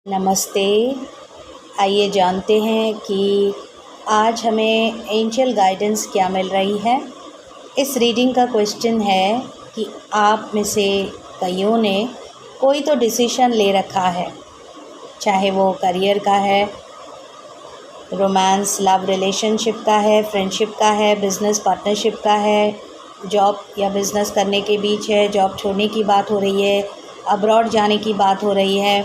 नमस्ते। आइए जानते हैं कि आज हमें एंजल गाइडेंस क्या मिल रही है। इस रीडिंग का क्वेश्चन है कि आप में से कईयों ने कोई तो डिसीजन ले रखा है, चाहे वो करियर का है, रोमांस लव रिलेशनशिप का है, फ्रेंडशिप का है, बिज़नेस पार्टनरशिप का है, जॉब या बिज़नेस करने के बीच है, जॉब छोड़ने की बात हो रही है, अब्रॉड जाने की बात हो रही है,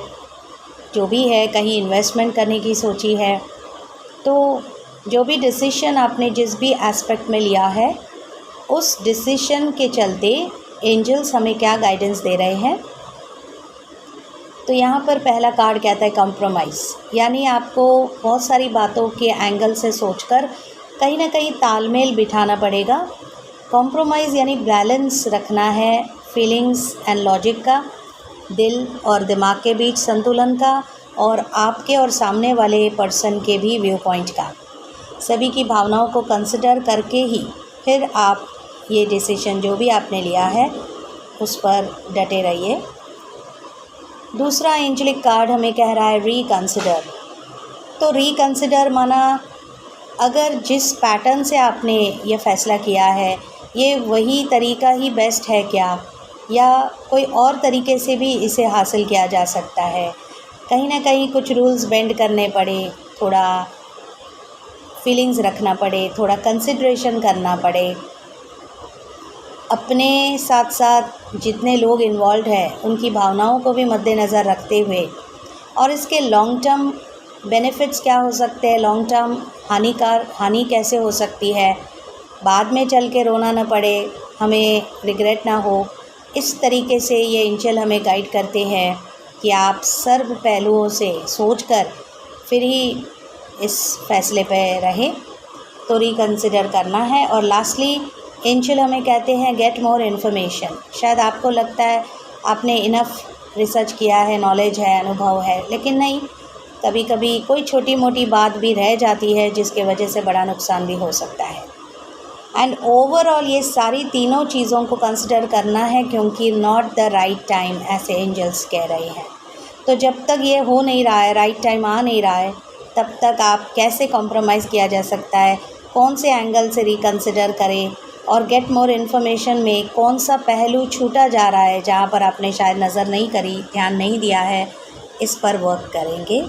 जो भी है, कहीं इन्वेस्टमेंट करने की सोची है। तो जो भी डिसीजन आपने जिस भी एस्पेक्ट में लिया है, उस डिसीजन के चलते एंजल्स हमें क्या गाइडेंस दे रहे हैं। तो यहाँ पर पहला कार्ड कहता है कॉम्प्रोमाइज़, यानी आपको बहुत सारी बातों के एंगल से सोचकर कहीं ना कहीं तालमेल बिठाना पड़ेगा। कॉम्प्रोमाइज़ यानी बैलेंस रखना है, फीलिंग्स एंड लॉजिक का, दिल और दिमाग के बीच संतुलन का, और आपके और सामने वाले पर्सन के भी व्यू पॉइंट का। सभी की भावनाओं को कंसिडर करके ही फिर आप ये डिसीजन जो भी आपने लिया है उस पर डटे रहिए। दूसरा एंजेलिक कार्ड हमें कह रहा है रीकंसिडर। तो रीकंसिडर माना अगर जिस पैटर्न से आपने ये फ़ैसला किया है ये वही तरीका ही बेस्ट है क्या, या कोई और तरीके से भी इसे हासिल किया जा सकता है। कहीं ना कहीं कुछ रूल्स बेंड करने पड़े, थोड़ा फीलिंग्स रखना पड़े, थोड़ा कंसिडरेशन करना पड़े। अपने साथ साथ जितने लोग इन्वॉल्व हैं उनकी भावनाओं को भी मद्देनज़र रखते हुए, और इसके लॉन्ग टर्म बेनिफिट्स क्या हो सकते हैं, लॉन्ग टर्म हानि कैसे हो सकती है, बाद में चल के रोना न पड़े, हमें रिग्रेट ना हो। इस तरीके से ये एंजल हमें गाइड करते हैं कि आप सर्व पहलुओं से सोचकर फिर ही इस फैसले पर रहें। तो रिकंसिडर करना है। और लास्टली एंजल हमें कहते हैं गेट मोर इन्फॉर्मेशन। शायद आपको लगता है आपने इनफ रिसर्च किया है, नॉलेज है, अनुभव है, लेकिन नहीं, कभी कभी कोई छोटी मोटी बात भी रह जाती है जिसके वजह से बड़ा नुकसान भी हो सकता है। एंड ओवरऑल ये सारी तीनों चीज़ों को कंसिडर करना है, क्योंकि नॉट द राइट टाइम ऐसे एंजल्स कह रहे हैं। तो जब तक ये हो नहीं रहा है, राइट टाइम आ नहीं रहा है, तब तक आप कैसे कॉम्प्रोमाइज़ किया जा सकता है, कौन से एंगल से रिकंसिडर करें, और गेट मोर इन्फॉर्मेशन में कौन सा पहलू छूटा जा रहा है जहाँ पर आपने शायद नज़र नहीं करी, ध्यान नहीं दिया है, इस पर वर्क करेंगे।